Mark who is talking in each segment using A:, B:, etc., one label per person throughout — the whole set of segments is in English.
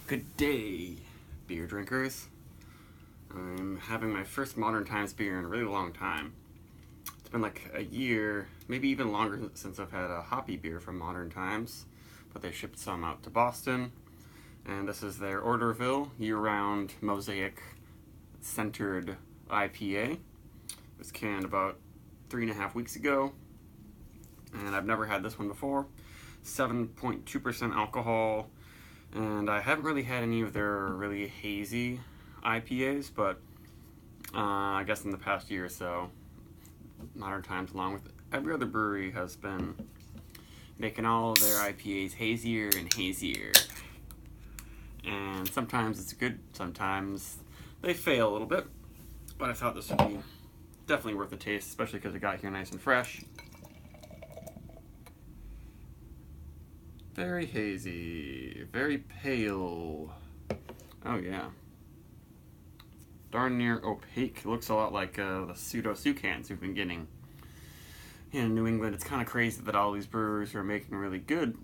A: Good day, beer drinkers. I'm having my first Modern Times beer in a really long time. It's been like a year, maybe even longer since I've had a hoppy beer from Modern Times, but they shipped some out to Boston, and this is their Orderville year-round mosaic-centered IPA. It was canned about 3.5 weeks ago, and I've never had this one before. 7.2% alcohol, and I haven't really had any of their really hazy IPAs, but I guess in the past year or so, Modern Times, along with every other brewery, has been making all of their IPAs hazier and hazier. And sometimes it's good, sometimes they fail a little bit, but I thought this would be definitely worth a taste, especially because it got here nice and fresh. Very hazy, very pale. Oh yeah. Darn near opaque. It looks a lot like the pseudo-sucans we've been getting in New England. It's kind of crazy that all these brewers who are making really good,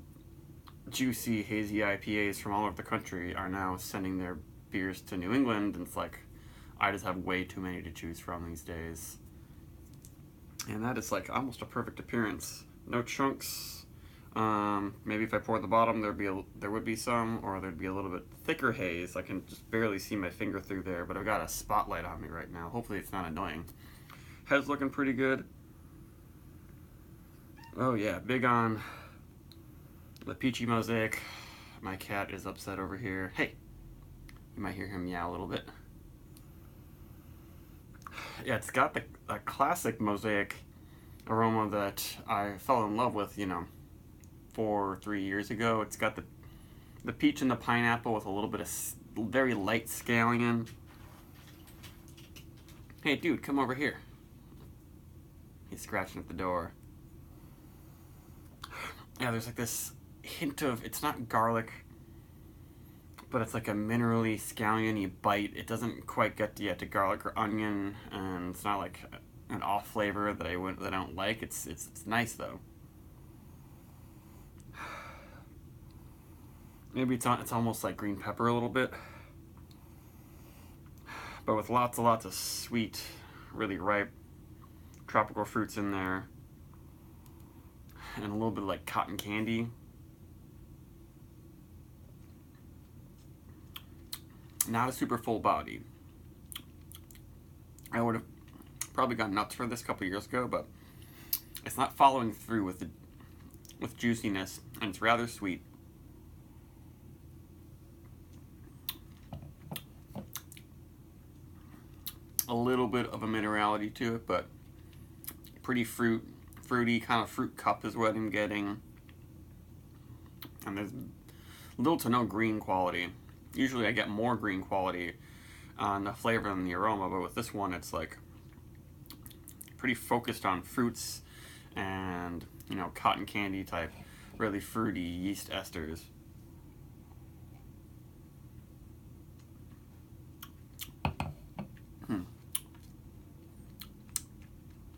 A: juicy, hazy IPAs from all over the country are now sending their beers to New England, and it's like, I just have way too many to choose from these days. And that is like almost a perfect appearance. No chunks. Maybe if I poured the bottom, there would be some, or there'd be a little bit thicker haze. I can just barely see my finger through there, but I've got a spotlight on me right now. Hopefully it's not annoying. Head's looking pretty good. Oh yeah, big on the peachy mosaic. My cat is upset over here. Hey, you might hear him meow a little bit. Yeah, it's got the classic mosaic aroma that I fell in love with, 4 or 3 years ago. It's got the peach and the pineapple with a little bit of very light scallion. Hey dude, come over here. He's scratching at the door. Yeah, there's like this hint of, it's not garlic, but it's like a minerally scallion-y bite. It doesn't quite get to garlic or onion, and it's not like an off flavor that I don't like. It's nice though. Maybe it's almost like green pepper a little bit, but with lots and lots of sweet, really ripe tropical fruits in there, and a little bit of like cotton candy. Not a super full body. I would have probably gone nuts for this a couple years ago, but it's not following through with juiciness, and it's rather sweet. A little bit of a minerality to it, but pretty fruity, kind of fruit cup is what I'm getting. And there's little to no green quality. Usually I get more green quality on the flavor than the aroma, but with this one it's like pretty focused on fruits and, cotton candy type, really fruity yeast esters.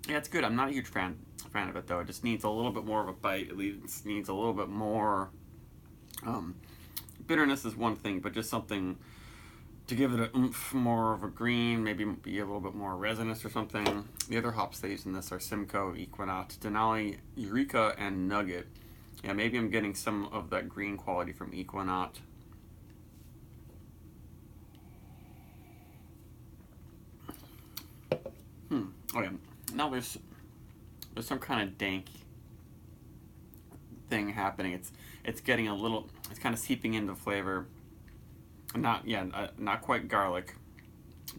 A: Yeah, it's good. I'm not a huge fan of it though. It just needs a little bit more of a bite. At least needs a little bit more. Bitterness is one thing, but just something to give it a oomph, more of a green, maybe be a little bit more resinous or something. The other hops they use in this are Simcoe, Equinox, Denali, Eureka, and Nugget. Yeah, maybe I'm getting some of that green quality from Equinox. Oh yeah. Now there's some kind of dank thing happening. It's getting a little. It's kind of seeping into flavor. Not quite garlic,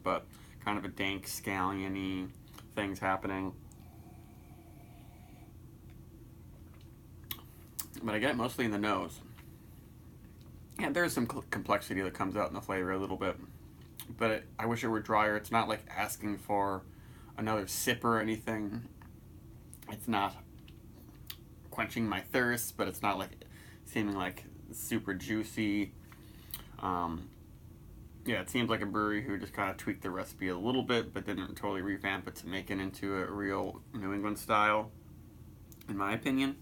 A: but kind of a dank scallion-y things happening. But I get it mostly in the nose. Yeah, there's some complexity that comes out in the flavor a little bit, but I wish it were drier. It's not like asking for another sip or anything. It's not quenching my thirst, but it's not like seeming like super juicy. Yeah, it seems like a brewery who just kind of tweaked the recipe a little bit, but didn't totally revamp it to make it into a real New England style, in my opinion.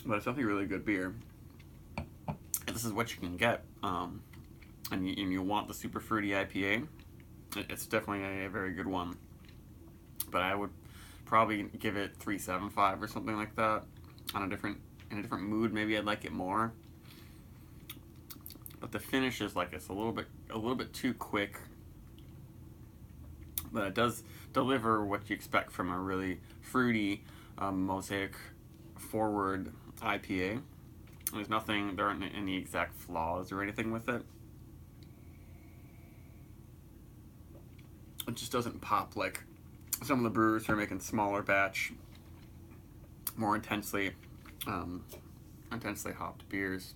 A: But it's definitely really good beer. this is what you can get, and you want the super fruity IPA, it's definitely a very good one. But I would probably give it 3.75 or something like that. In a different mood, maybe I'd like it more. But the finish is like it's a little bit too quick. But it does deliver what you expect from a really fruity, mosaic forward IPA. There aren't any exact flaws or anything with it. It just doesn't pop like some of the brewers who are making smaller batch, more intensely hopped beers.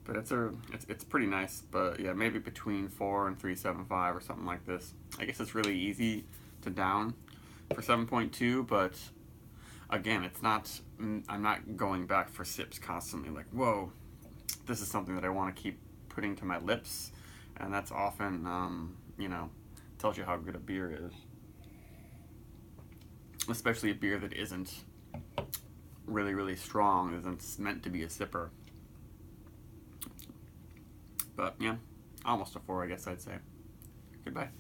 A: But it's pretty nice. But yeah, maybe between 4 and 3.75 or something like this. I guess it's really easy to down for 7.2, but again, it's not. I'm not going back for sips constantly. Like, whoa, this is something that I want to keep putting to my lips, and that's often, tells you how good a beer is. Especially a beer that isn't really, really strong, isn't meant to be a sipper. But yeah, almost a 4, I guess I'd say. Goodbye.